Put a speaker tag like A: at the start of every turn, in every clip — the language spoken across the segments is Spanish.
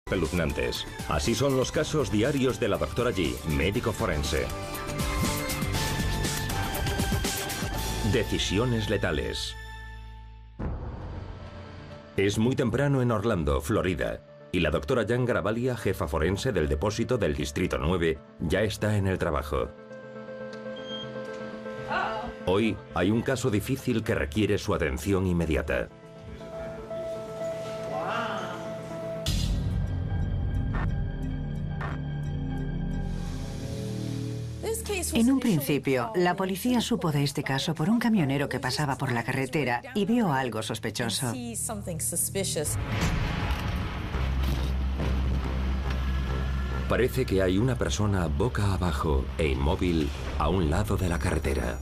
A: espeluznantes. Así son los casos diarios de la doctora G, médico forense. Decisiones letales. Es muy temprano en Orlando, Florida, y la doctora Jan Garavalia, jefa forense del depósito del Distrito 9, ya está en el trabajo. Hoy hay un caso difícil que requiere su atención inmediata.
B: En un principio, la policía supo de este caso por un camionero que pasaba por la carretera y vio algo sospechoso.
A: Parece que hay una persona boca abajo e inmóvil a un lado de la carretera.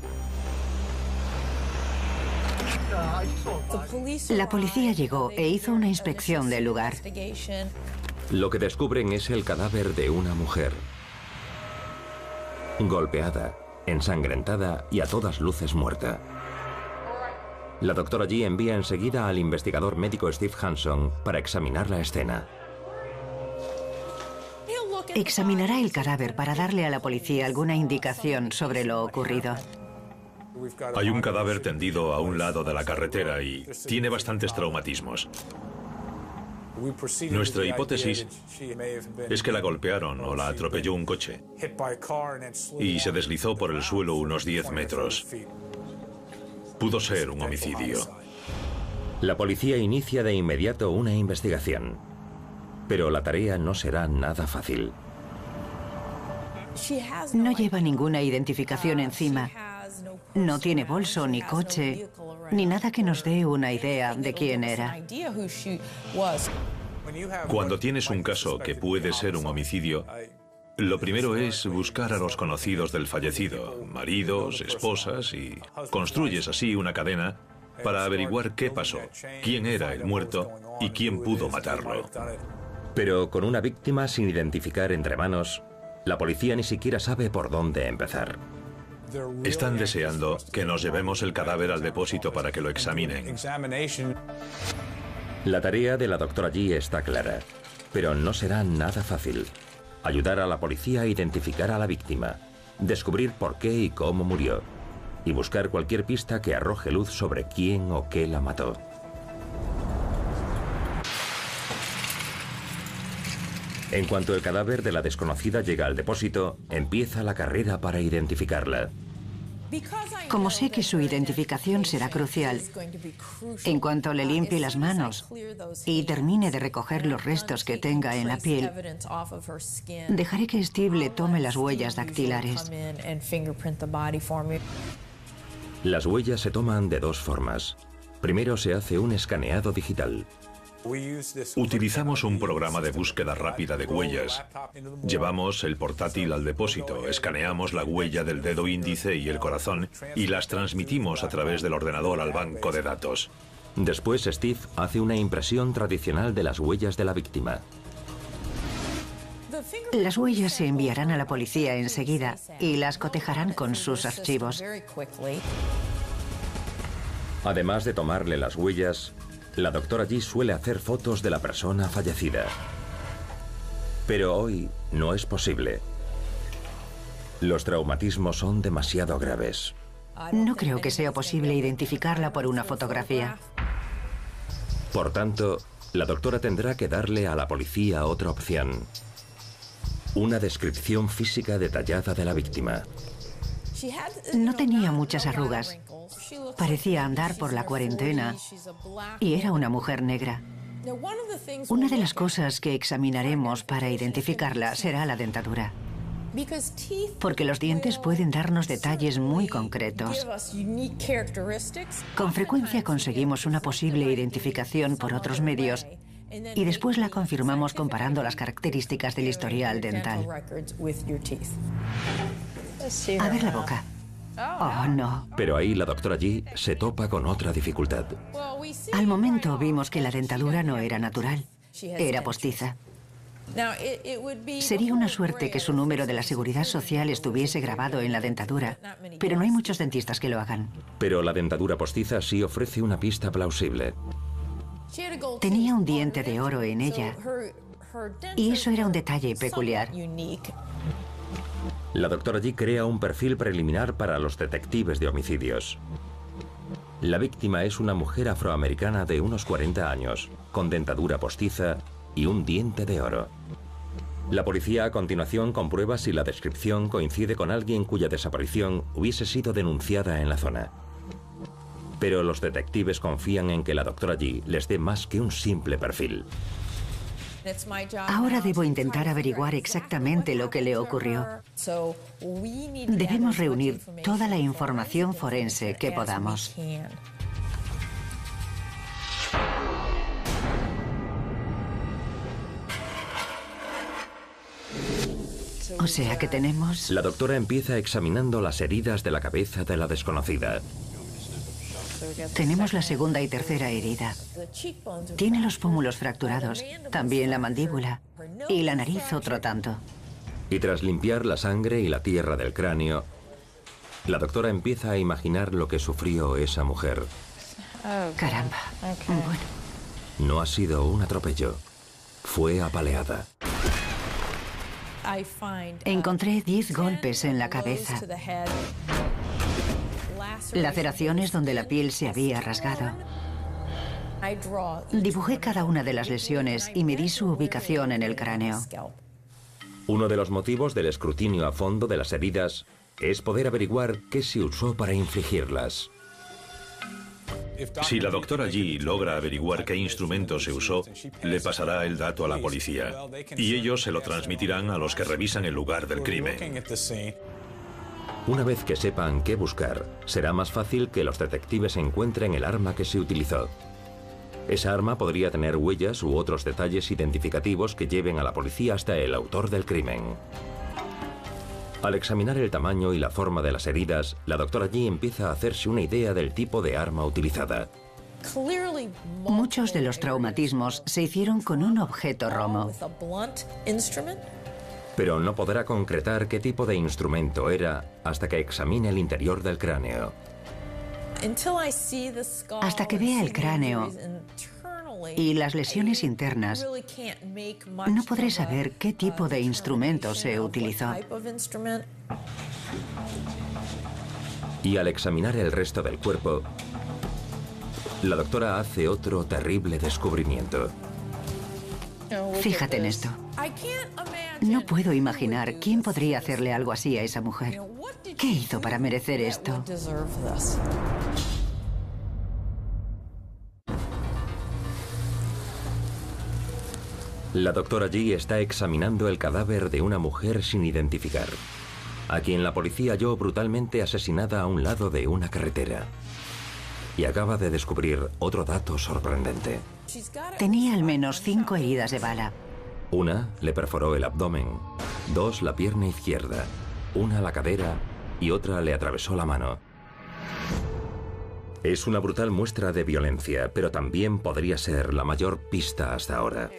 B: La policía llegó e hizo una inspección del lugar.
A: Lo que descubren es el cadáver de una mujer. Golpeada, ensangrentada y a todas luces muerta. La doctora G envía enseguida al investigador médico Steve Hanson para examinar la escena.
B: Examinará el cadáver para darle a la policía alguna indicación sobre lo ocurrido.
C: Hay un cadáver tendido a un lado de la carretera y tiene bastantes traumatismos. Nuestra hipótesis es que la golpearon o la atropelló un coche y se deslizó por el suelo unos 10 metros. Pudo ser un homicidio.
A: La policía inicia de inmediato una investigación, pero la tarea no será nada fácil.
B: No lleva ninguna identificación encima. No tiene bolso, ni coche, ni nada que nos dé una idea de quién era.
C: Cuando tienes un caso que puede ser un homicidio, lo primero es buscar a los conocidos del fallecido, maridos, esposas, y construyes así una cadena para averiguar qué pasó, quién era el muerto y quién pudo matarlo.
A: Pero con una víctima sin identificar entre manos, la policía ni siquiera sabe por dónde empezar.
C: Están deseando que nos llevemos el cadáver al depósito para que lo examinen.
A: La tarea de la doctora G está clara, pero no será nada fácil. Ayudar a la policía a identificar a la víctima, descubrir por qué y cómo murió, y buscar cualquier pista que arroje luz sobre quién o qué la mató. En cuanto el cadáver de la desconocida llega al depósito, empieza la carrera para identificarla.
B: Como sé que su identificación será crucial, en cuanto le limpie las manos y termine de recoger los restos que tenga en la piel, dejaré que Steve le tome las huellas dactilares.
A: Las huellas se toman de dos formas. Primero se hace un escaneado digital.
C: Utilizamos un programa de búsqueda rápida de huellas. Llevamos el portátil al depósito, escaneamos la huella del dedo índice y el corazón y las transmitimos a través del ordenador al banco de datos.
A: Después Steve hace una impresión tradicional de las huellas de la víctima.
B: Las huellas se enviarán a la policía enseguida y las cotejarán con sus archivos.
A: Además de tomarle las huellas, la doctora G suele hacer fotos de la persona fallecida. Pero hoy no es posible. Los traumatismos son demasiado graves.
B: No creo que sea posible identificarla por una fotografía.
A: Por tanto, la doctora tendrá que darle a la policía otra opción. Una descripción física detallada de la víctima.
B: No tenía muchas arrugas. Parecía andar por la cuarentena y era una mujer negra. Una de las cosas que examinaremos para identificarla será la dentadura, porque los dientes pueden darnos detalles muy concretos. Con frecuencia conseguimos una posible identificación por otros medios y después la confirmamos comparando las características del historial dental. A ver la boca. Oh, no.
A: Pero ahí la doctora G se topa con otra dificultad.
B: Al momento vimos que la dentadura no era natural, era postiza. Sería una suerte que su número de la Seguridad Social estuviese grabado en la dentadura, pero no hay muchos dentistas que lo hagan.
A: Pero la dentadura postiza sí ofrece una pista plausible.
B: Tenía un diente de oro en ella Y eso era un detalle peculiar.
A: La doctora G crea un perfil preliminar para los detectives de homicidios. La víctima es una mujer afroamericana de unos 40 años, con dentadura postiza y un diente de oro. La policía a continuación comprueba si la descripción coincide con alguien cuya desaparición hubiese sido denunciada en la zona. Pero los detectives confían en que la doctora G les dé más que un simple perfil.
B: Ahora debo intentar averiguar exactamente lo que le ocurrió. Debemos reunir toda la información forense que podamos. O sea que tenemos...
A: La doctora empieza examinando las heridas de la cabeza de la desconocida.
B: Tenemos la segunda y tercera herida. Tiene los pómulos fracturados, también la mandíbula y la nariz otro tanto.
A: Y tras limpiar la sangre y la tierra del cráneo, la doctora empieza a imaginar lo que sufrió esa mujer.
B: Caramba. Bueno.
A: No ha sido un atropello. Fue apaleada.
B: Encontré 10 golpes en la cabeza. Laceraciones donde la piel se había rasgado. Dibujé cada una de las lesiones y medí su ubicación en el cráneo.
A: Uno de los motivos del escrutinio a fondo de las heridas es poder averiguar qué se usó para infligirlas.
C: Si la doctora G logra averiguar qué instrumento se usó, le pasará el dato a la policía y ellos se lo transmitirán a los que revisan el lugar del crimen.
A: Una vez que sepan qué buscar, será más fácil que los detectives encuentren el arma que se utilizó. Esa arma podría tener huellas u otros detalles identificativos que lleven a la policía hasta el autor del crimen. Al examinar el tamaño y la forma de las heridas, la doctora G empieza a hacerse una idea del tipo de arma utilizada.
B: Muchos de los traumatismos se hicieron con un objeto romo.
A: Pero no podrá concretar qué tipo de instrumento era hasta que examine el interior del cráneo.
B: Hasta que vea el cráneo y las lesiones internas, no podré saber qué tipo de instrumento se utilizó.
A: Y al examinar el resto del cuerpo, la doctora hace otro terrible descubrimiento.
B: Fíjate en esto. No puedo imaginar quién podría hacerle algo así a esa mujer. ¿Qué hizo para merecer esto?
A: La doctora G está examinando el cadáver de una mujer sin identificar, a quien la policía halló brutalmente asesinada a un lado de una carretera. Y acaba de descubrir otro dato sorprendente.
B: Tenía al menos 5 heridas de bala.
A: Una le perforó el abdomen, 2 la pierna izquierda, una la cadera y otra le atravesó la mano. Es una brutal muestra de violencia, pero también podría ser la mayor pista hasta ahora.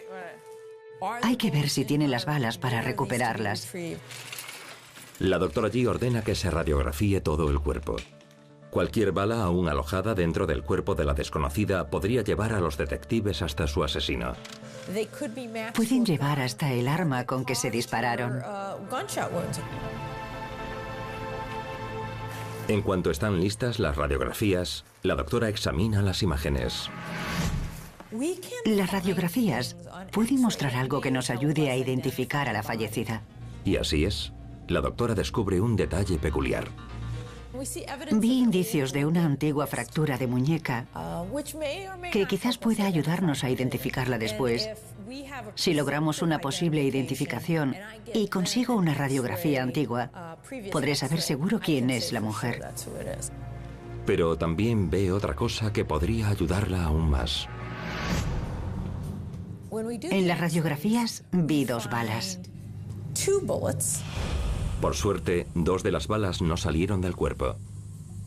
B: Hay que ver si tiene las balas para recuperarlas.
A: La doctora G ordena que se radiografíe todo el cuerpo. Cualquier bala aún alojada dentro del cuerpo de la desconocida podría llevar a los detectives hasta su asesino.
B: Pueden llevar hasta el arma con que se dispararon.
A: En cuanto están listas las radiografías, la doctora examina las imágenes.
B: Las radiografías pueden mostrar algo que nos ayude a identificar a la fallecida.
A: Y así es. La doctora descubre un detalle peculiar.
B: Vi indicios de una antigua fractura de muñeca que quizás pueda ayudarnos a identificarla después. Si logramos una posible identificación y consigo una radiografía antigua, podré saber seguro quién es la mujer.
A: Pero también ve otra cosa que podría ayudarla aún más.
B: En las radiografías vi 2 balas.
A: Por suerte, 2 de las balas no salieron del cuerpo.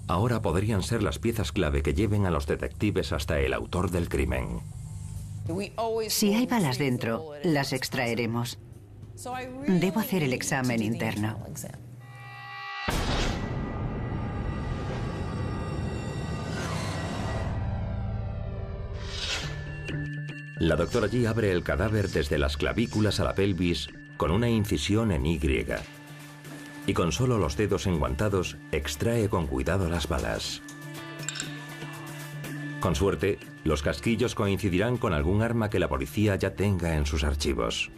A: Ahora podrían ser las piezas clave que lleven a los detectives hasta el autor del crimen.
B: Si hay balas dentro, las extraeremos. Debo hacer el examen interno.
A: La doctora G abre el cadáver desde las clavículas a la pelvis con una incisión en Y. Y con solo los dedos enguantados, extrae con cuidado las balas. Con suerte, los casquillos coincidirán con algún arma que la policía ya tenga en sus archivos.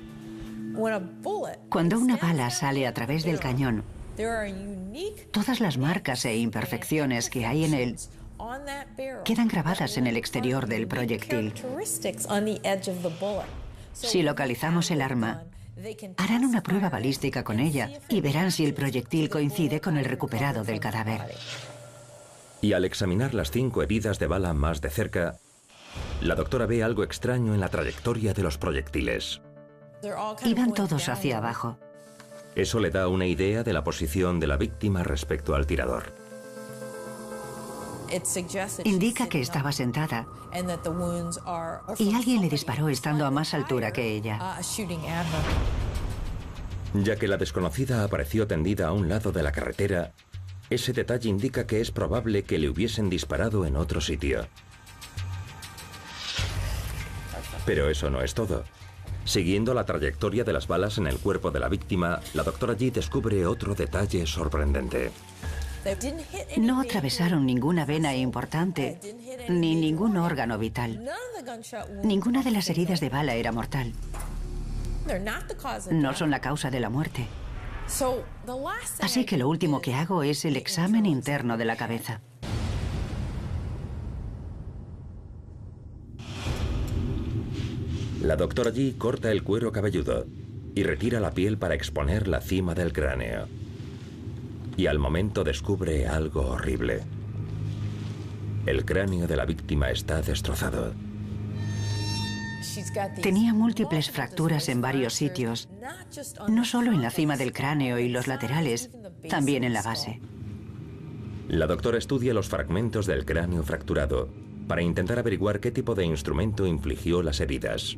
B: Cuando una bala sale a través del cañón, todas las marcas e imperfecciones que hay en él quedan grabadas en el exterior del proyectil. Si localizamos el arma, harán una prueba balística con ella y verán si el proyectil coincide con el recuperado del cadáver.
A: Y al examinar las 5 heridas de bala más de cerca, la doctora ve algo extraño en la trayectoria de los proyectiles.
B: Iban todos hacia abajo.
A: Eso le da una idea de la posición de la víctima respecto al tirador.
B: Indica que estaba sentada y alguien le disparó estando a más altura que ella.
A: Ya que la desconocida apareció tendida a un lado de la carretera, ese detalle indica que es probable que le hubiesen disparado en otro sitio. Pero eso no es todo. Siguiendo la trayectoria de las balas en el cuerpo de la víctima, la doctora G descubre otro detalle sorprendente.
B: No atravesaron ninguna vena importante, ni ningún órgano vital. Ninguna de las heridas de bala era mortal. No son la causa de la muerte. Así que lo último que hago es el examen interno de la cabeza.
A: La doctora G corta el cuero cabelludo y retira la piel para exponer la cima del cráneo. Y al momento descubre algo horrible. El cráneo de la víctima está destrozado.
B: Tenía múltiples fracturas en varios sitios, no solo en la cima del cráneo y los laterales, también en la base.
A: La doctora estudia los fragmentos del cráneo fracturado para intentar averiguar qué tipo de instrumento infligió las heridas.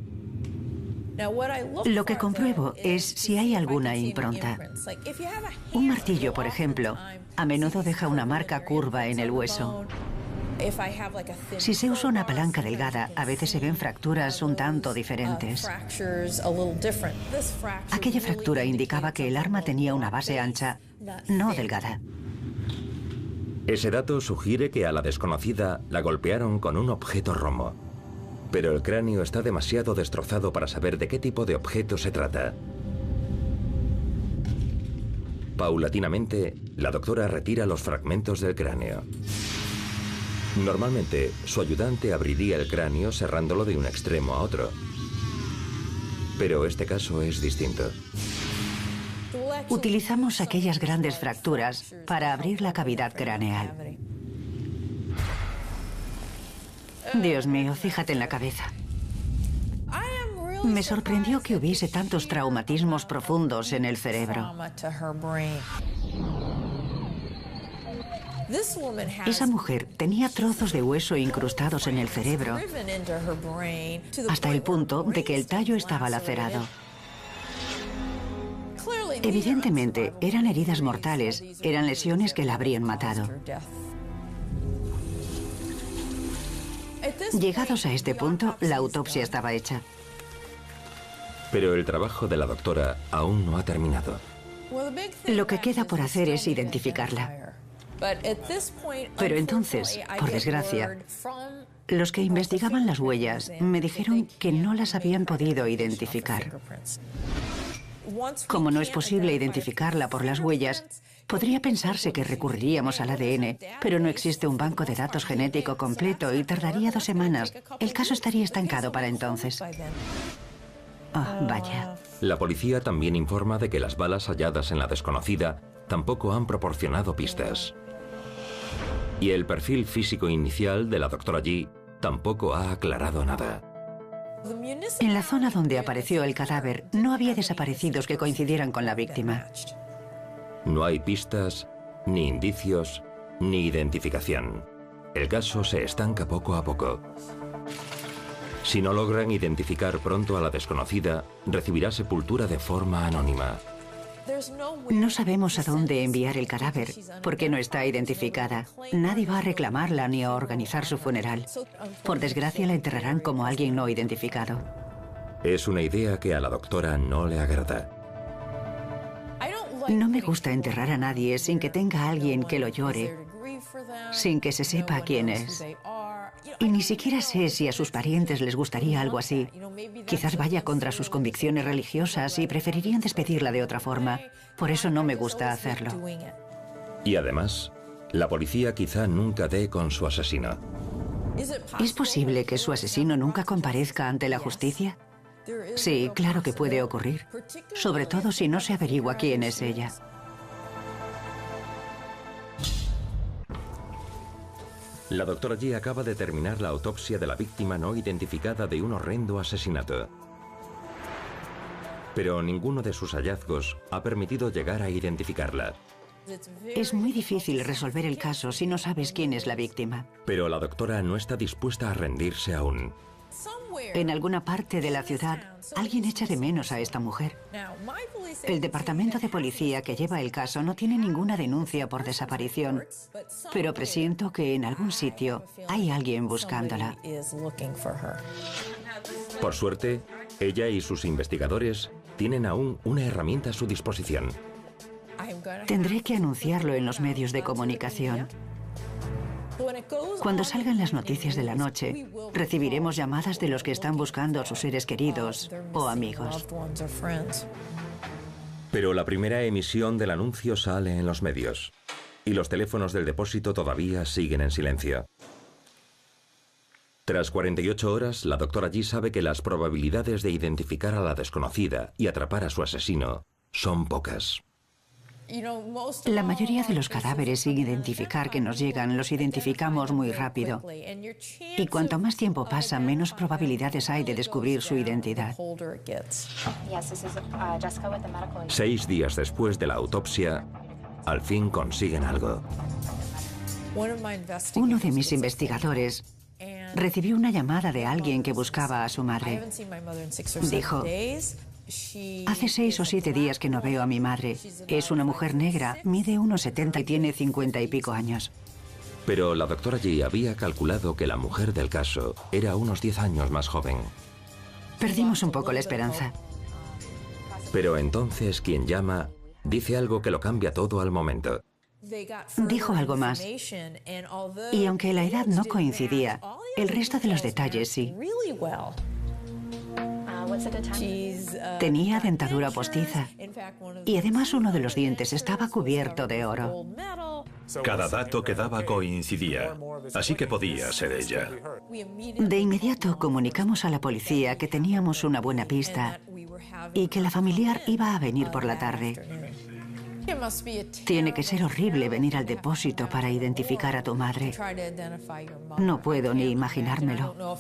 B: Lo que compruebo es si hay alguna impronta. Un martillo, por ejemplo, a menudo deja una marca curva en el hueso. Si se usa una palanca delgada, a veces se ven fracturas un tanto diferentes. Aquella fractura indicaba que el arma tenía una base ancha, no delgada.
A: Ese dato sugiere que a la desconocida la golpearon con un objeto romo. Pero el cráneo está demasiado destrozado para saber de qué tipo de objeto se trata. Paulatinamente, la doctora retira los fragmentos del cráneo. Normalmente, su ayudante abriría el cráneo cerrándolo de un extremo a otro. Pero este caso es distinto.
B: Utilizamos aquellas grandes fracturas para abrir la cavidad craneal. Dios mío, fíjate en la cabeza. Me sorprendió que hubiese tantos traumatismos profundos en el cerebro. Esa mujer tenía trozos de hueso incrustados en el cerebro, hasta el punto de que el tallo estaba lacerado. Evidentemente, eran heridas mortales, eran lesiones que la habrían matado. Llegados a este punto, la autopsia estaba hecha.
A: Pero el trabajo de la doctora aún no ha terminado.
B: Lo que queda por hacer es identificarla. Pero entonces, por desgracia, los que investigaban las huellas me dijeron que no las habían podido identificar. Como no es posible identificarla por las huellas, podría pensarse que recurriríamos al ADN, pero no existe un banco de datos genético completo y tardaría 2 semanas. El caso estaría estancado para entonces. Oh, vaya.
A: La policía también informa de que las balas halladas en la desconocida tampoco han proporcionado pistas. Y el perfil físico inicial de la doctora G tampoco ha aclarado nada.
B: En la zona donde apareció el cadáver no había desaparecidos que coincidieran con la víctima.
A: No hay pistas, ni indicios, ni identificación. El caso se estanca poco a poco. Si no logran identificar pronto a la desconocida, recibirá sepultura de forma anónima.
B: No sabemos a dónde enviar el cadáver porque no está identificada. Nadie va a reclamarla ni a organizar su funeral. Por desgracia, la enterrarán como alguien no identificado.
A: Es una idea que a la doctora no le agrada.
B: No me gusta enterrar a nadie sin que tenga alguien que lo llore, sin que se sepa quién es. Y ni siquiera sé si a sus parientes les gustaría algo así. Quizás vaya contra sus convicciones religiosas y preferirían despedirla de otra forma. Por eso no me gusta hacerlo.
A: Y además, la policía quizá nunca dé con su asesino.
B: ¿Es posible que su asesino nunca comparezca ante la justicia? Sí, claro que puede ocurrir. Sobre todo si no se averigua quién es ella.
A: La doctora G acaba de terminar la autopsia de la víctima no identificada de un horrendo asesinato. Pero ninguno de sus hallazgos ha permitido llegar a identificarla.
B: Es muy difícil resolver el caso si no sabes quién es la víctima.
A: Pero la doctora no está dispuesta a rendirse aún.
B: En alguna parte de la ciudad, alguien echa de menos a esta mujer. El departamento de policía que lleva el caso no tiene ninguna denuncia por desaparición, pero presiento que en algún sitio hay alguien buscándola.
A: Por suerte, ella y sus investigadores tienen aún una herramienta a su disposición.
B: Tendré que anunciarlo en los medios de comunicación. Cuando salgan las noticias de la noche, recibiremos llamadas de los que están buscando a sus seres queridos o amigos.
A: Pero la primera emisión del anuncio sale en los medios y los teléfonos del depósito todavía siguen en silencio. Tras 48 horas, la doctora G sabe que las probabilidades de identificar a la desconocida y atrapar a su asesino son pocas.
B: La mayoría de los cadáveres sin identificar que nos llegan los identificamos muy rápido. Y cuanto más tiempo pasa, menos probabilidades hay de descubrir su identidad.
A: 6 días después de la autopsia, al fin consiguen algo.
B: Uno de mis investigadores recibió una llamada de alguien que buscaba a su madre. Dijo: hace 6 o 7 días que no veo a mi madre. Es una mujer negra, mide 1,70 y tiene 50 y pico años.
A: Pero la doctora G había calculado que la mujer del caso era unos 10 años más joven.
B: Perdimos un poco la esperanza.
A: Pero entonces quien llama dice algo que lo cambia todo al momento.
B: Dijo algo más. Y aunque la edad no coincidía, el resto de los detalles sí. Tenía dentadura postiza y además uno de los dientes estaba cubierto de oro.
C: Cada dato que daba coincidía, así que podía ser ella.
B: De inmediato comunicamos a la policía que teníamos una buena pista y que la familiar iba a venir por la tarde. Tiene que ser horrible venir al depósito para identificar a tu madre. No puedo ni imaginármelo.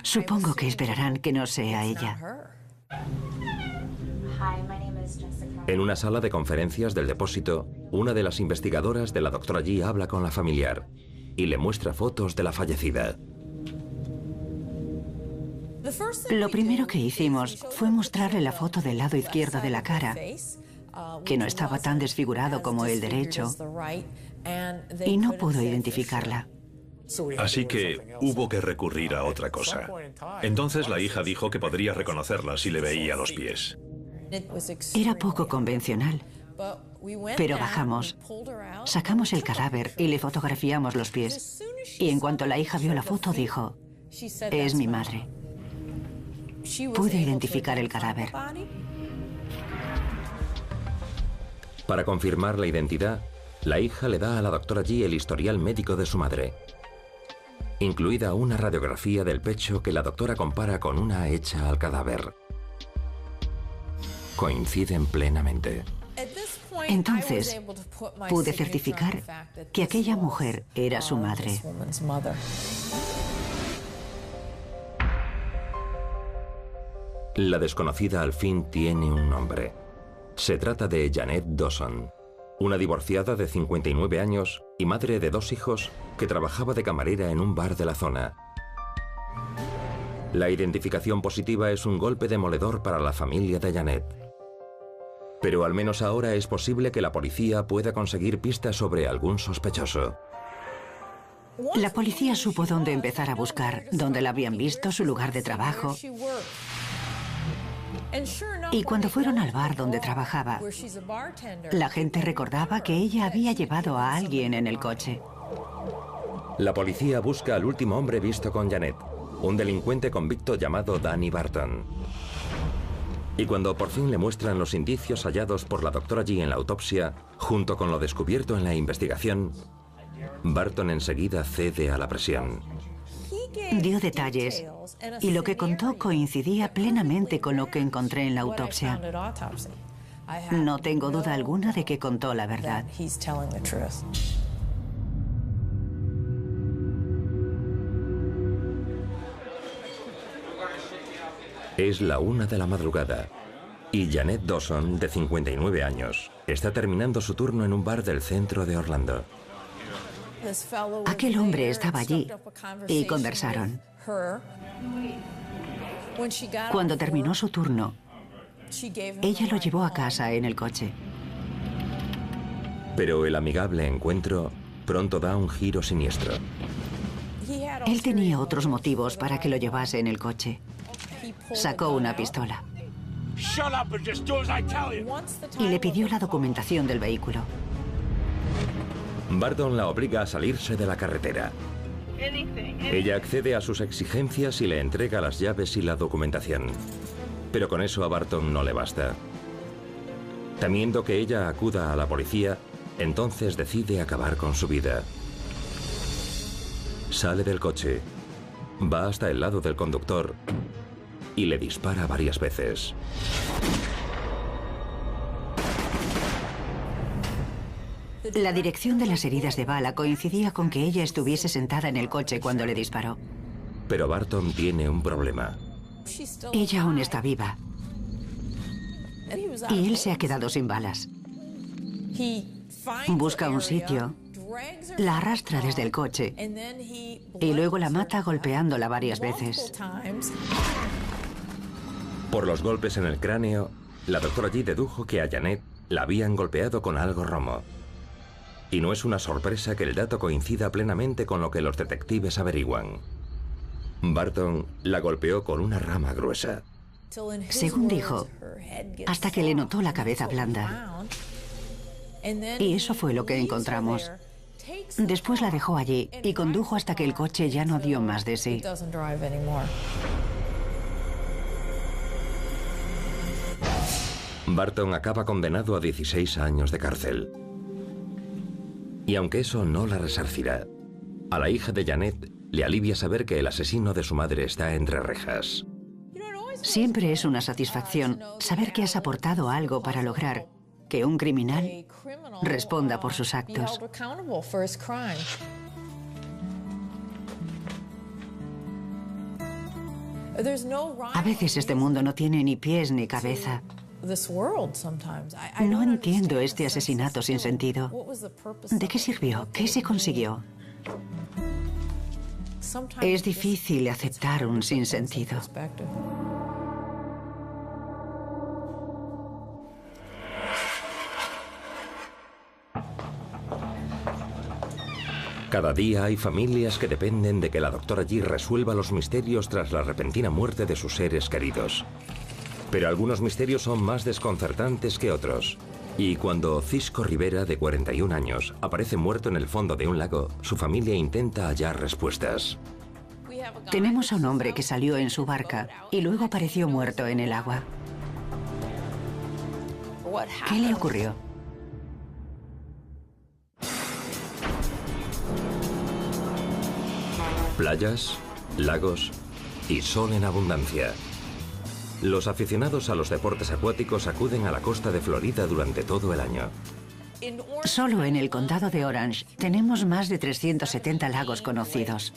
B: Supongo que esperarán que no sea ella.
A: En una sala de conferencias del depósito, una de las investigadoras de la doctora G habla con la familiar y le muestra fotos de la fallecida.
B: Lo primero que hicimos fue mostrarle la foto del lado izquierdo de la cara, que no estaba tan desfigurado como el derecho, y no pudo identificarla.
C: Así que hubo que recurrir a otra cosa. Entonces la hija dijo que podría reconocerla si le veía los pies.
B: Era poco convencional, pero bajamos, sacamos el cadáver y le fotografiamos los pies. Y en cuanto la hija vio la foto, dijo: es mi madre. Pude identificar el cadáver.
A: Para confirmar la identidad, la hija le da a la doctora G el historial médico de su madre, incluida una radiografía del pecho que la doctora compara con una hecha al cadáver. Coinciden plenamente.
B: Entonces, pude certificar que aquella mujer era su madre.
A: La desconocida al fin tiene un nombre. Se trata de Janet Dawson, una divorciada de 59 años y madre de 2 hijos que trabajaba de camarera en un bar de la zona. La identificación positiva es un golpe demoledor para la familia de Janet. Pero al menos ahora es posible que la policía pueda conseguir pistas sobre algún sospechoso.
B: La policía supo dónde empezar a buscar, dónde la habían visto, su lugar de trabajo. Y cuando fueron al bar donde trabajaba, la gente recordaba que ella había llevado a alguien en el coche.
A: La policía busca al último hombre visto con Janet, un delincuente convicto llamado Danny Barton. Y cuando por fin le muestran los indicios hallados por la doctora G en la autopsia, junto con lo descubierto en la investigación, Barton enseguida cede a la presión.
B: Dio detalles y lo que contó coincidía plenamente con lo que encontré en la autopsia. No tengo duda alguna de que contó la verdad.
A: Es la 1 de la madrugada y Janet Dawson, de 59 años, está terminando su turno en un bar del centro de Orlando.
B: Aquel hombre estaba allí y conversaron. Cuando terminó su turno, ella lo llevó a casa en el coche.
A: Pero el amigable encuentro pronto da un giro siniestro.
B: Él tenía otros motivos para que lo llevase en el coche. Sacó una pistola y le pidió la documentación del vehículo.
A: Barton la obliga a salirse de la carretera. Ella accede a sus exigencias y le entrega las llaves y la documentación. Pero con eso a Barton no le basta. Temiendo que ella acuda a la policía, entonces decide acabar con su vida. Sale del coche, va hasta el lado del conductor y le dispara varias veces.
B: La dirección de las heridas de bala coincidía con que ella estuviese sentada en el coche cuando le disparó.
A: Pero Barton tiene un problema.
B: Ella aún está viva. Y él se ha quedado sin balas. Busca un sitio, la arrastra desde el coche y luego la mata golpeándola varias veces.
A: Por los golpes en el cráneo, la doctora G dedujo que a Janet la habían golpeado con algo romo. Y no es una sorpresa que el dato coincida plenamente con lo que los detectives averiguan. Barton la golpeó con una rama gruesa.
B: Según dijo, hasta que le notó la cabeza blanda. Y eso fue lo que encontramos. Después la dejó allí y condujo hasta que el coche ya no dio más de sí.
A: Barton acaba condenado a 16 años de cárcel. Y aunque eso no la resarcirá, a la hija de Janet le alivia saber que el asesino de su madre está entre rejas.
B: Siempre es una satisfacción saber que has aportado algo para lograr que un criminal responda por sus actos. A veces este mundo no tiene ni pies ni cabeza. No entiendo este asesinato sin sentido. ¿De qué sirvió? ¿Qué se consiguió? Es difícil aceptar un sinsentido.
A: Cada día hay familias que dependen de que la doctora G resuelva los misterios tras la repentina muerte de sus seres queridos. Pero algunos misterios son más desconcertantes que otros. Y cuando Cisco Rivera, de 41 años, aparece muerto en el fondo de un lago, su familia intenta hallar respuestas.
B: Tenemos a un hombre que salió en su barca y luego apareció muerto en el agua. ¿Qué le ocurrió?
A: Playas, lagos y sol en abundancia. Los aficionados a los deportes acuáticos acuden a la costa de Florida durante todo el año.
B: Solo en el condado de Orange tenemos más de 370 lagos conocidos.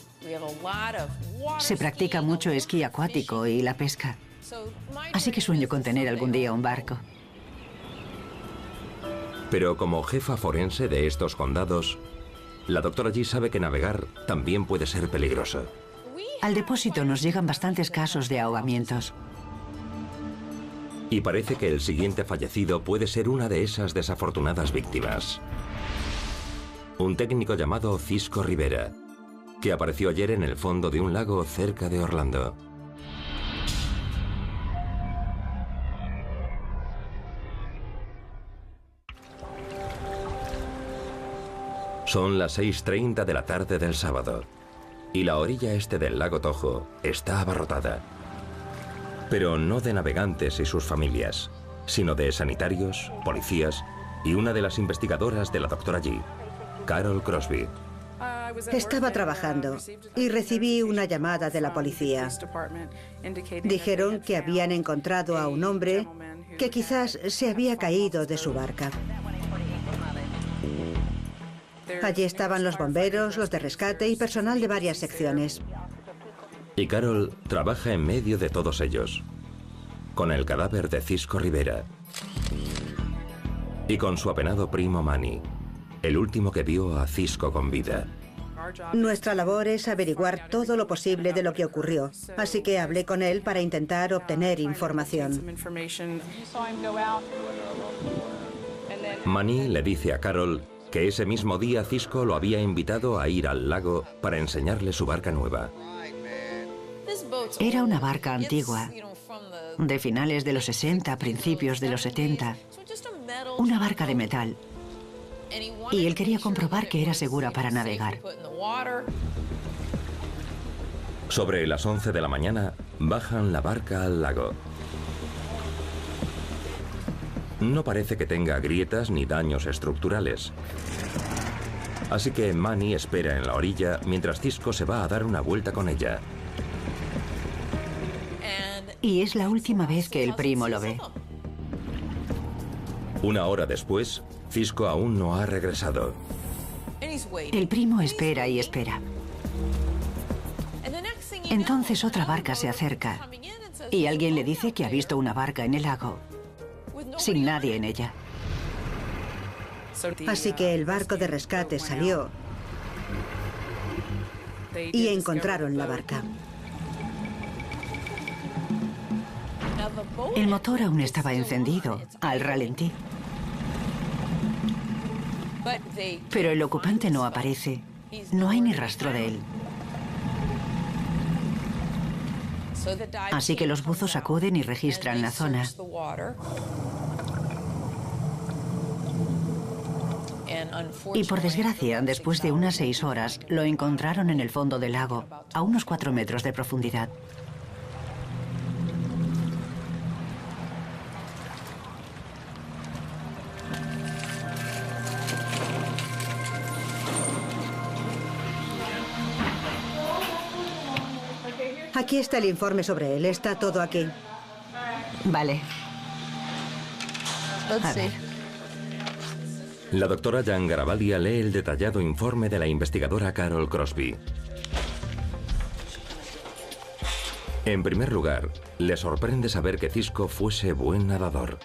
B: Se practica mucho esquí acuático y la pesca. Así que sueño con tener algún día un barco.
A: Pero como jefa forense de estos condados, la doctora G sabe que navegar también puede ser peligroso.
B: Al depósito nos llegan bastantes casos de ahogamientos.
A: Y parece que el siguiente fallecido puede ser una de esas desafortunadas víctimas. Un técnico llamado Cisco Rivera, que apareció ayer en el fondo de un lago cerca de Orlando. Son las 6:30 de la tarde del sábado y la orilla este del lago Tahoe está abarrotada. Pero no de navegantes y sus familias, sino de sanitarios, policías y una de las investigadoras de la doctora G, Carol Crosby.
D: Estaba trabajando y recibí una llamada de la policía. Dijeron que habían encontrado a un hombre que quizás se había caído de su barca. Allí estaban los bomberos, los de rescate y personal de varias secciones.
A: Y Carol trabaja en medio de todos ellos, con el cadáver de Cisco Rivera y con su apenado primo Manny, el último que vio a Cisco con vida.
D: Nuestra labor es averiguar todo lo posible de lo que ocurrió, así que hablé con él para intentar obtener información.
A: Manny le dice a Carol que ese mismo día Cisco lo había invitado a ir al lago para enseñarle su barca nueva.
B: Era una barca antigua, de finales de los 60, principios de los 70. Una barca de metal. Y él quería comprobar que era segura para navegar.
A: Sobre las 11 de la mañana, bajan la barca al lago. No parece que tenga grietas ni daños estructurales. Así que Manny espera en la orilla mientras Cisco se va a dar una vuelta con ella.
B: Y es la última vez que el primo lo ve.
A: Una hora después, Cisco aún no ha regresado.
B: El primo espera y espera. Entonces otra barca se acerca y alguien le dice que ha visto una barca en el lago, sin nadie en ella.
D: Así que el barco de rescate salió y encontraron la barca.
B: El motor aún estaba encendido, al ralentí. Pero el ocupante no aparece. No hay ni rastro de él. Así que los buzos acuden y registran la zona. Y por desgracia, después de unas 6 horas, lo encontraron en el fondo del lago, a unos 4 metros de profundidad.
D: Aquí está el informe sobre él. Está todo aquí.
B: Vale. A ver.
A: La doctora Jan Garavalia lee el detallado informe de la investigadora Carol Crosby. En primer lugar, le sorprende saber que Cisco fuese buen nadador.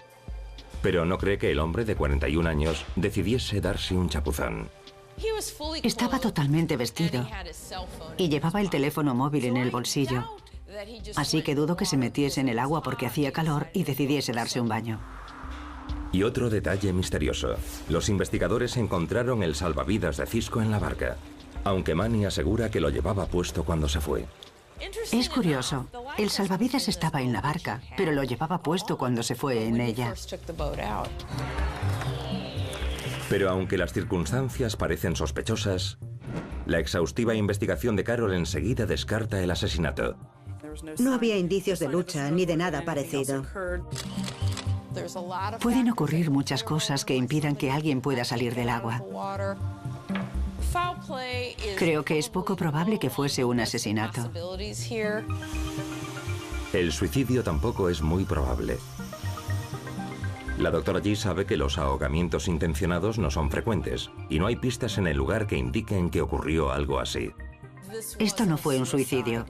A: Pero no cree que el hombre de 41 años decidiese darse un chapuzón.
B: Estaba totalmente vestido y llevaba el teléfono móvil en el bolsillo. Así que dudo que se metiese en el agua porque hacía calor y decidiese darse un baño.
A: Y otro detalle misterioso. Los investigadores encontraron el salvavidas de Cisco en la barca, aunque Manny asegura que lo llevaba puesto cuando se fue.
B: Es curioso. El salvavidas estaba en la barca, pero lo llevaba puesto cuando se fue en ella.
A: Pero aunque las circunstancias parecen sospechosas, la exhaustiva investigación de Carol enseguida descarta el asesinato.
D: No había indicios de lucha ni de nada parecido.
B: Pueden ocurrir muchas cosas que impidan que alguien pueda salir del agua. Creo que es poco probable que fuese un asesinato.
A: El suicidio tampoco es muy probable. La doctora G sabe que los ahogamientos intencionados no son frecuentes y no hay pistas en el lugar que indiquen que ocurrió algo así.
B: Esto no fue un suicidio.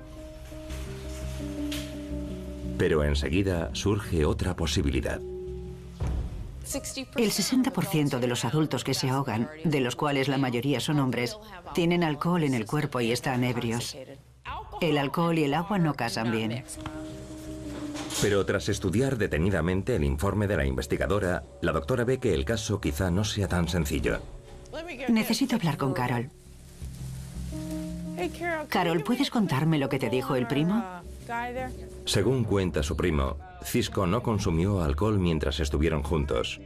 A: Pero enseguida surge otra posibilidad.
B: El 60% de los adultos que se ahogan, de los cuales la mayoría son hombres, tienen alcohol en el cuerpo y están ebrios. El alcohol y el agua no casan bien.
A: Pero tras estudiar detenidamente el informe de la investigadora, la doctora ve que el caso quizá no sea tan sencillo.
B: Necesito hablar con Carol. Carol, ¿puedes contarme lo que te dijo el primo?
A: Según cuenta su primo, Cisco no consumió alcohol mientras estuvieron juntos.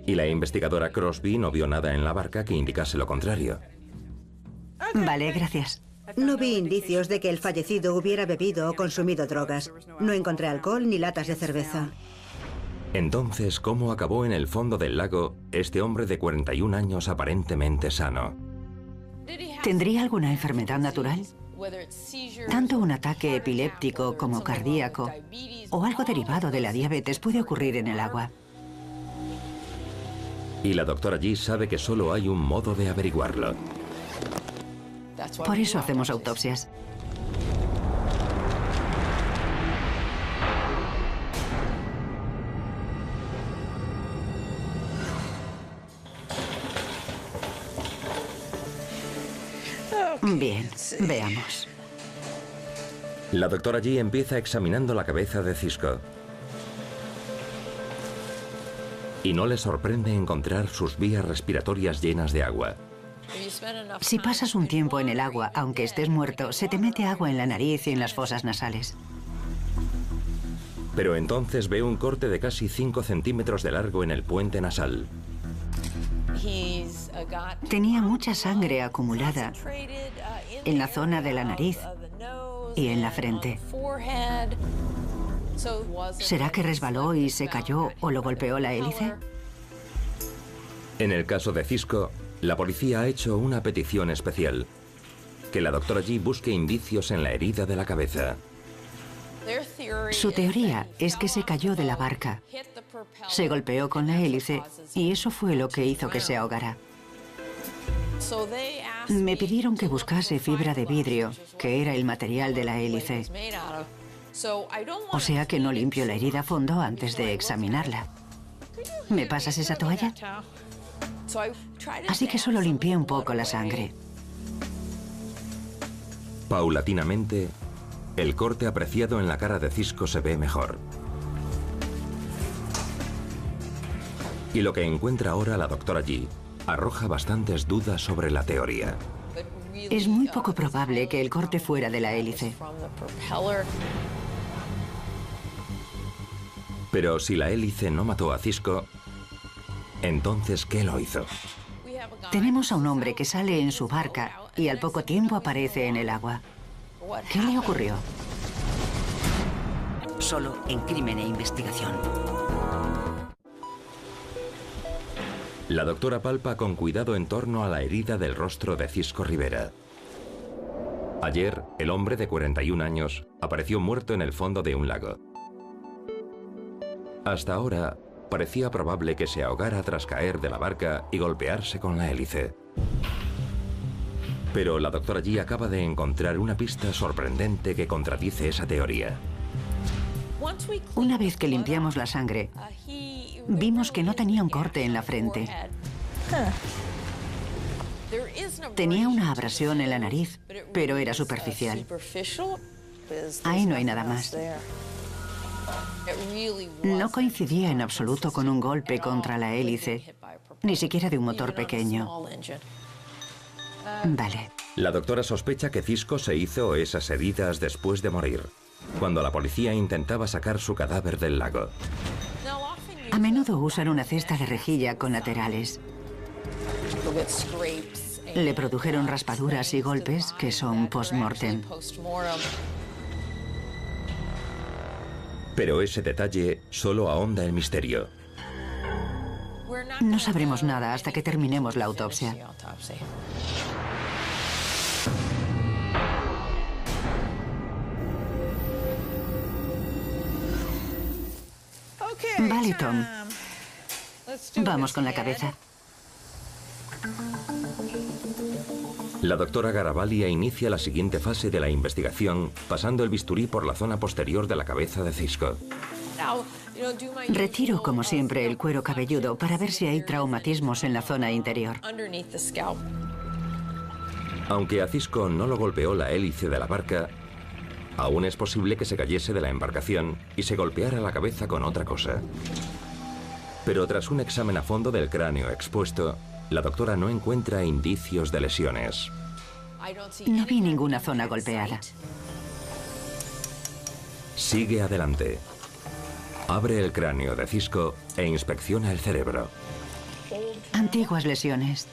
A: Y la investigadora Crosby no vio nada en la barca que indicase lo contrario.
B: Vale, gracias.
D: No vi indicios de que el fallecido hubiera bebido o consumido drogas. No encontré alcohol ni latas de cerveza.
A: Entonces, ¿cómo acabó en el fondo del lago este hombre de 41 años aparentemente sano?
B: ¿Tendría alguna enfermedad natural? Tanto un ataque epiléptico como cardíaco o algo derivado de la diabetes puede ocurrir en el agua.
A: Y la doctora G sabe que solo hay un modo de averiguarlo.
B: Por eso hacemos autopsias. Bien, veamos.
A: La doctora G empieza examinando la cabeza de Cisco. Y no le sorprende encontrar sus vías respiratorias llenas de agua.
B: Si pasas un tiempo en el agua, aunque estés muerto, se te mete agua en la nariz y en las fosas nasales.
A: Pero entonces ve un corte de casi 5 centímetros de largo en el puente nasal.
B: Tenía mucha sangre acumulada en la zona de la nariz y en la frente. ¿Será que resbaló y se cayó o lo golpeó la hélice?
A: En el caso de Cisco, la policía ha hecho una petición especial: que la doctora G busque indicios en la herida de la cabeza.
B: Su teoría es que se cayó de la barca, se golpeó con la hélice y eso fue lo que hizo que se ahogara. Me pidieron que buscase fibra de vidrio, que era el material de la hélice. O sea que no limpio la herida a fondo antes de examinarla. ¿Me pasas esa toalla? Así que solo limpié un poco la sangre.
A: Paulatinamente, el corte apreciado en la cara de Cisco se ve mejor. Y lo que encuentra ahora la doctora G arroja bastantes dudas sobre la teoría.
B: Es muy poco probable que el corte fuera de la hélice.
A: Pero si la hélice no mató a Cisco, entonces ¿qué lo hizo?
B: Tenemos a un hombre que sale en su barca y al poco tiempo aparece en el agua. ¿Qué le ocurrió?
E: Solo en Crimen e Investigación.
A: La doctora palpa con cuidado en torno a la herida del rostro de Cisco Rivera. Ayer, el hombre de 41 años apareció muerto en el fondo de un lago. Hasta ahora, parecía probable que se ahogara tras caer de la barca y golpearse con la hélice. Pero la doctora G acaba de encontrar una pista sorprendente que contradice esa teoría.
B: Una vez que limpiamos la sangre, vimos que no tenía un corte en la frente. Tenía una abrasión en la nariz, pero era superficial. Ahí no hay nada más. No coincidía en absoluto con un golpe contra la hélice, ni siquiera de un motor pequeño. Vale.
A: La doctora sospecha que Cisco se hizo esas heridas después de morir, cuando la policía intentaba sacar su cadáver del lago.
B: A menudo usan una cesta de rejilla con laterales. Le produjeron raspaduras y golpes que son post-mortem.
A: Pero ese detalle solo ahonda el misterio.
B: No sabremos nada hasta que terminemos la autopsia. Vale, Tom. Vamos con la cabeza.
A: La doctora Garavaglia inicia la siguiente fase de la investigación, pasando el bisturí por la zona posterior de la cabeza de Cisco.
B: Retiro, como siempre, el cuero cabelludo para ver si hay traumatismos en la zona interior.
A: Aunque a Cisco no lo golpeó la hélice de la barca, Aún es posible que se cayese de la embarcación y se golpeara la cabeza con otra cosa. Pero tras un examen a fondo del cráneo expuesto, la doctora no encuentra indicios de lesiones.
B: No vi ninguna zona golpeada.
A: Sigue adelante. Abre el cráneo de Cisco e inspecciona el cerebro.
B: Antiguas lesiones.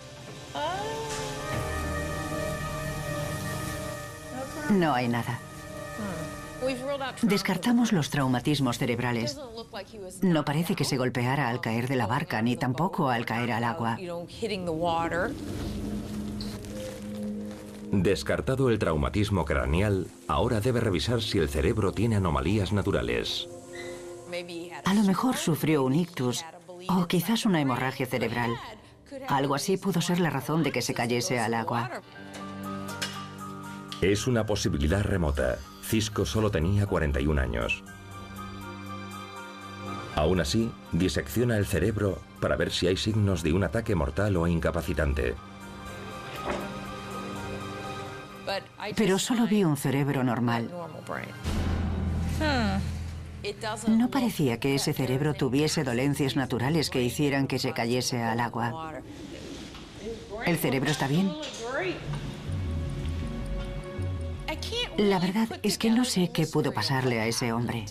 B: No hay nada. Descartamos los traumatismos cerebrales. No parece que se golpeara al caer de la barca, ni tampoco al caer al agua.
A: Descartado el traumatismo craneal, ahora debe revisar si el cerebro tiene anomalías naturales.
B: A lo mejor sufrió un ictus o quizás una hemorragia cerebral. Algo así pudo ser la razón de que se cayese al agua.
A: Es una posibilidad remota. Cisco solo tenía 41 años. Aún así, disecciona el cerebro para ver si hay signos de un ataque mortal o incapacitante.
B: Pero solo vi un cerebro normal. No parecía que ese cerebro tuviese dolencias naturales que hicieran que se cayese al agua. ¿El cerebro está bien? La verdad es que no sé qué pudo pasarle a ese hombre.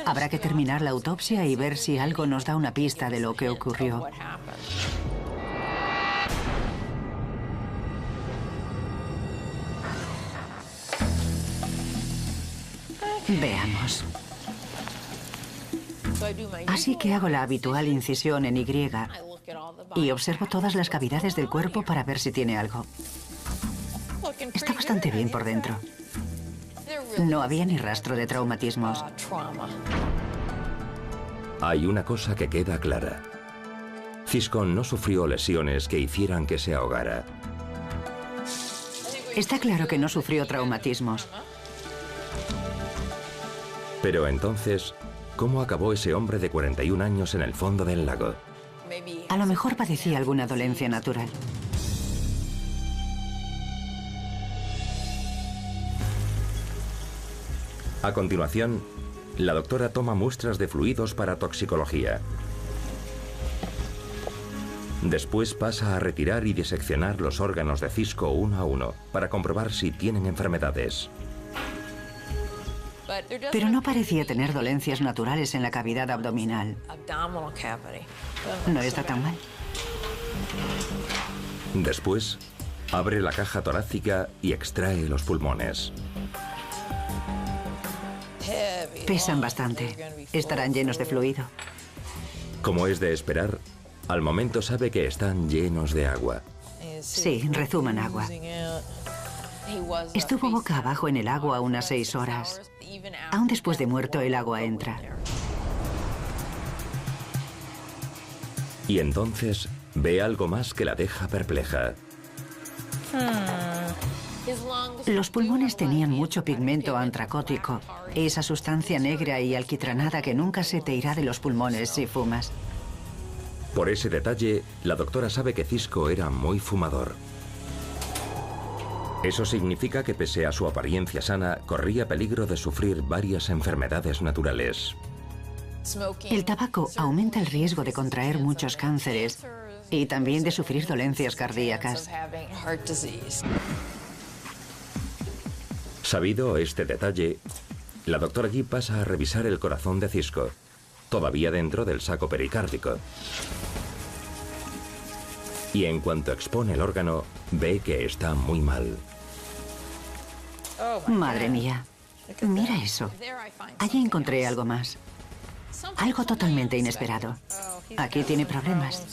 B: Habrá que terminar la autopsia y ver si algo nos da una pista de lo que ocurrió. Veamos. Así que hago la habitual incisión en Y y observo todas las cavidades del cuerpo para ver si tiene algo. Está bastante bien por dentro. No había ni rastro de traumatismos.
A: Hay una cosa que queda clara. Cisco no sufrió lesiones que hicieran que se ahogara.
B: Está claro que no sufrió traumatismos.
A: Pero entonces, ¿cómo acabó ese hombre de 41 años en el fondo del lago?
B: A lo mejor padecía alguna dolencia natural.
A: A continuación, la doctora toma muestras de fluidos para toxicología. Después pasa a retirar y diseccionar los órganos de Cisco uno a uno para comprobar si tienen enfermedades.
B: Pero no parecía tener dolencias naturales en la cavidad abdominal. No está tan mal.
A: Después, abre la caja torácica y extrae los pulmones.
B: Pesan bastante. Estarán llenos de fluido.
A: Como es de esperar, al momento sabe que están llenos de agua.
B: Sí, rezuman agua. Estuvo boca abajo en el agua unas 6 horas. Aún después de muerto, el agua entra.
A: Y entonces ve algo más que la deja perpleja.
B: Los pulmones tenían mucho pigmento antracótico, esa sustancia negra y alquitranada que nunca se te irá de los pulmones si fumas.
A: Por ese detalle, la doctora sabe que Cisco era muy fumador. Eso significa que pese a su apariencia sana, corría peligro de sufrir varias enfermedades naturales.
B: El tabaco aumenta el riesgo de contraer muchos cánceres y también de sufrir dolencias cardíacas.
A: Sabido este detalle, la doctora G pasa a revisar el corazón de Cisco, todavía dentro del saco pericárdico. Y en cuanto expone el órgano, ve que está muy mal.
B: Madre mía, mira eso. Allí encontré algo más. Algo totalmente inesperado. Aquí tiene problemas.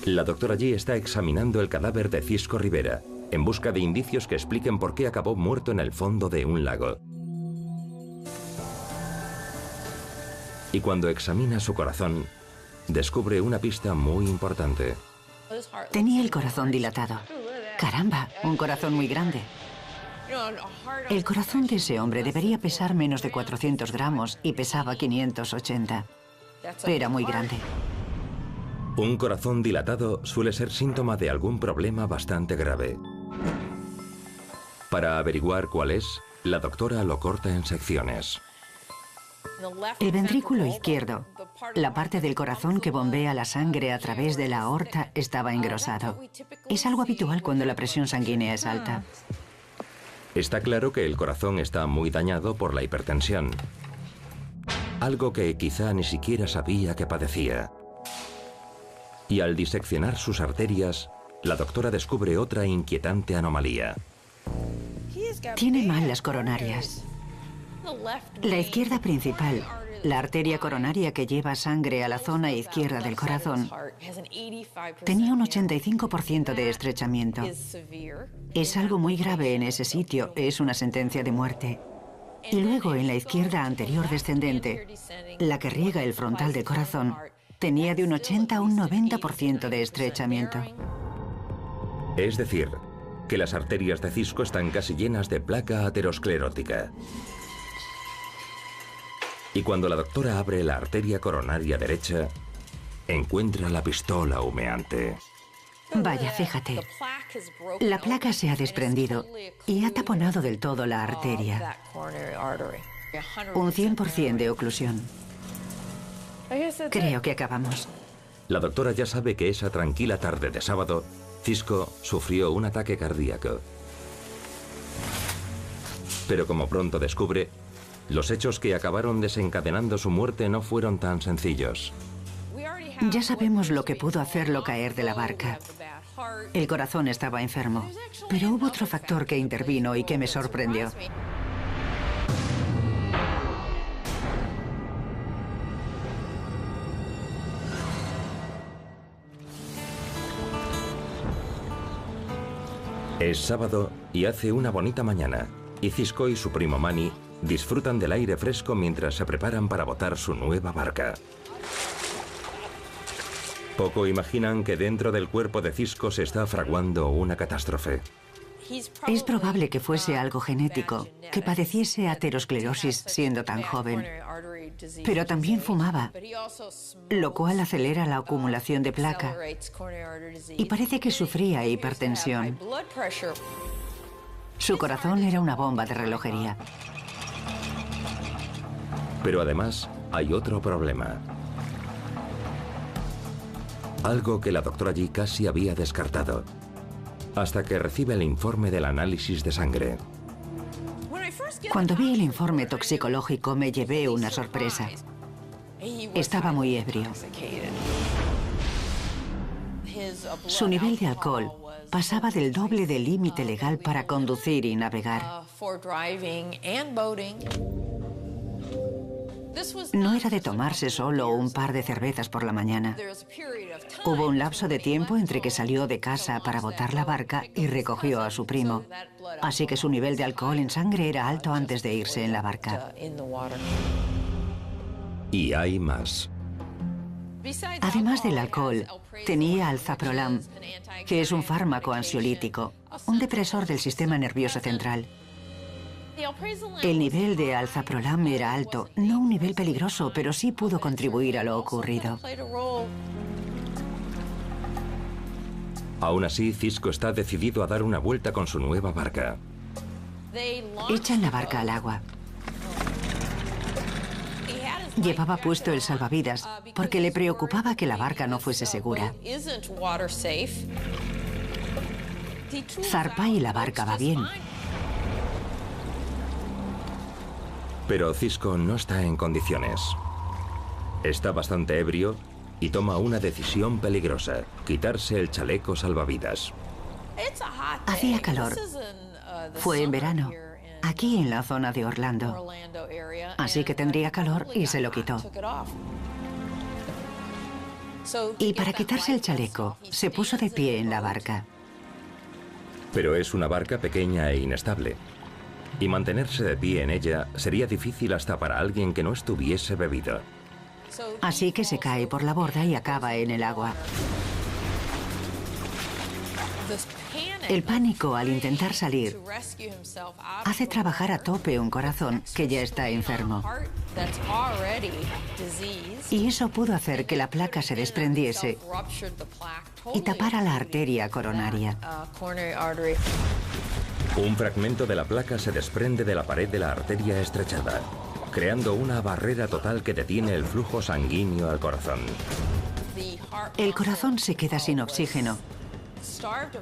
A: La doctora G está examinando el cadáver de Cisco Rivera, en busca de indicios que expliquen por qué acabó muerto en el fondo de un lago. Y cuando examina su corazón, descubre una pista muy importante.
B: Tenía el corazón dilatado. Caramba, un corazón muy grande. El corazón de ese hombre debería pesar menos de 400 gramos y pesaba 580. Era muy grande.
A: Un corazón dilatado suele ser síntoma de algún problema bastante grave. Para averiguar cuál es, la doctora lo corta en secciones.
B: El ventrículo izquierdo, la parte del corazón que bombea la sangre a través de la aorta, estaba engrosado. Es algo habitual cuando la presión sanguínea es alta.
A: Está claro que el corazón está muy dañado por la hipertensión. Algo que quizá ni siquiera sabía que padecía. Y al diseccionar sus arterias, la doctora descubre otra inquietante anomalía.
B: Tiene mal las coronarias. La izquierda principal, la arteria coronaria que lleva sangre a la zona izquierda del corazón, tenía un 85% de estrechamiento. Es algo muy grave en ese sitio, es una sentencia de muerte. Y luego en la izquierda anterior descendente, la que riega el frontal del corazón, tenía de un 80 a un 90% de estrechamiento.
A: Es decir, que las arterias de Cisco están casi llenas de placa aterosclerótica. Y cuando la doctora abre la arteria coronaria derecha, encuentra la pistola humeante.
B: Vaya, fíjate. La placa se ha desprendido y ha taponado del todo la arteria. Un 100% de oclusión. Creo que acabamos.
A: La doctora ya sabe que esa tranquila tarde de sábado, Cisco sufrió un ataque cardíaco. Pero como pronto descubre, los hechos que acabaron desencadenando su muerte no fueron tan sencillos.
B: Ya sabemos lo que pudo hacerlo caer de la barca. El corazón estaba enfermo, pero hubo otro factor que intervino y que me sorprendió.
A: Es sábado y hace una bonita mañana, y Cisco y su primo Manny disfrutan del aire fresco mientras se preparan para botar su nueva barca. Poco imaginan que dentro del cuerpo de Cisco se está fraguando una catástrofe.
B: Es probable que fuese algo genético, que padeciese aterosclerosis siendo tan joven. Pero también fumaba, lo cual acelera la acumulación de placa. Y parece que sufría hipertensión. Su corazón era una bomba de relojería.
A: Pero además hay otro problema. Algo que la doctora G casi había descartado, hasta que recibe el informe del análisis de sangre.
B: Cuando vi el informe toxicológico me llevé una sorpresa. Estaba muy ebrio. Su nivel de alcohol pasaba del doble del límite legal para conducir y navegar. No era de tomarse solo un par de cervezas por la mañana. Hubo un lapso de tiempo entre que salió de casa para botar la barca y recogió a su primo. Así que su nivel de alcohol en sangre era alto antes de irse en la barca.
A: Y hay más.
B: Además del alcohol, tenía alzaprolam, que es un fármaco ansiolítico, un depresor del sistema nervioso central. El nivel de alzaprolam era alto, no un nivel peligroso, pero sí pudo contribuir a lo ocurrido.
A: Aún así, Cisco está decidido a dar una vuelta con su nueva barca.
B: Echan la barca al agua. Llevaba puesto el salvavidas porque le preocupaba que la barca no fuese segura. Zarpa y la barca va bien.
A: Pero Cisco no está en condiciones. Está bastante ebrio y toma una decisión peligrosa: quitarse el chaleco salvavidas.
B: Hacía calor. Fue en verano, aquí en la zona de Orlando. Así que tendría calor y se lo quitó. Y para quitarse el chaleco, se puso de pie en la barca.
A: Pero es una barca pequeña e inestable. Y mantenerse de pie en ella sería difícil hasta para alguien que no estuviese bebido.
B: Así que se cae por la borda y acaba en el agua. El pánico al intentar salir hace trabajar a tope un corazón que ya está enfermo. Y eso pudo hacer que la placa se desprendiese y tapara la arteria coronaria.
A: Un fragmento de la placa se desprende de la pared de la arteria estrechada, creando una barrera total que detiene el flujo sanguíneo al corazón.
B: El corazón se queda sin oxígeno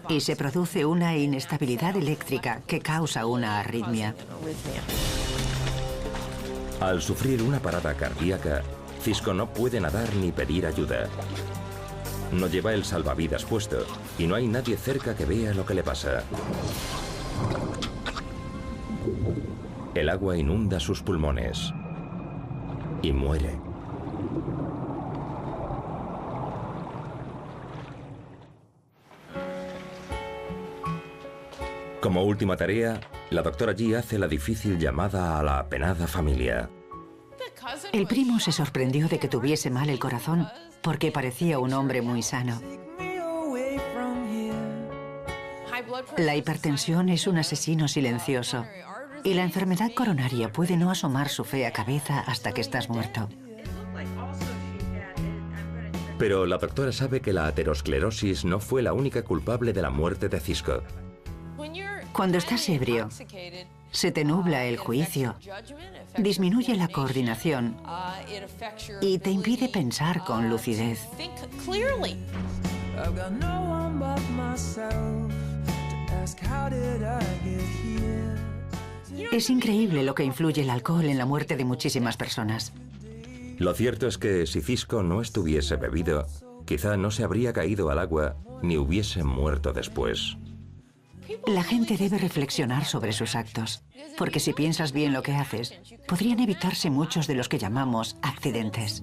B: y se produce una inestabilidad eléctrica que causa una arritmia.
A: Al sufrir una parada cardíaca, Cisco no puede nadar ni pedir ayuda. No lleva el salvavidas puesto y no hay nadie cerca que vea lo que le pasa. El agua inunda sus pulmones y muere. Como última tarea, la doctora G hace la difícil llamada a la apenada familia.
B: El primo se sorprendió de que tuviese mal el corazón porque parecía un hombre muy sano. La hipertensión es un asesino silencioso y la enfermedad coronaria puede no asomar su fea cabeza hasta que estás muerto.
A: Pero la doctora sabe que la aterosclerosis no fue la única culpable de la muerte de Cisco.
B: Cuando estás ebrio, se te nubla el juicio, disminuye la coordinación y te impide pensar con lucidez. Es increíble lo que influye el alcohol en la muerte de muchísimas personas.
A: Lo cierto es que si Cisco no estuviese bebido, quizá no se habría caído al agua ni hubiese muerto después.
B: La gente debe reflexionar sobre sus actos, porque si piensas bien lo que haces, podrían evitarse muchos de los que llamamos accidentes.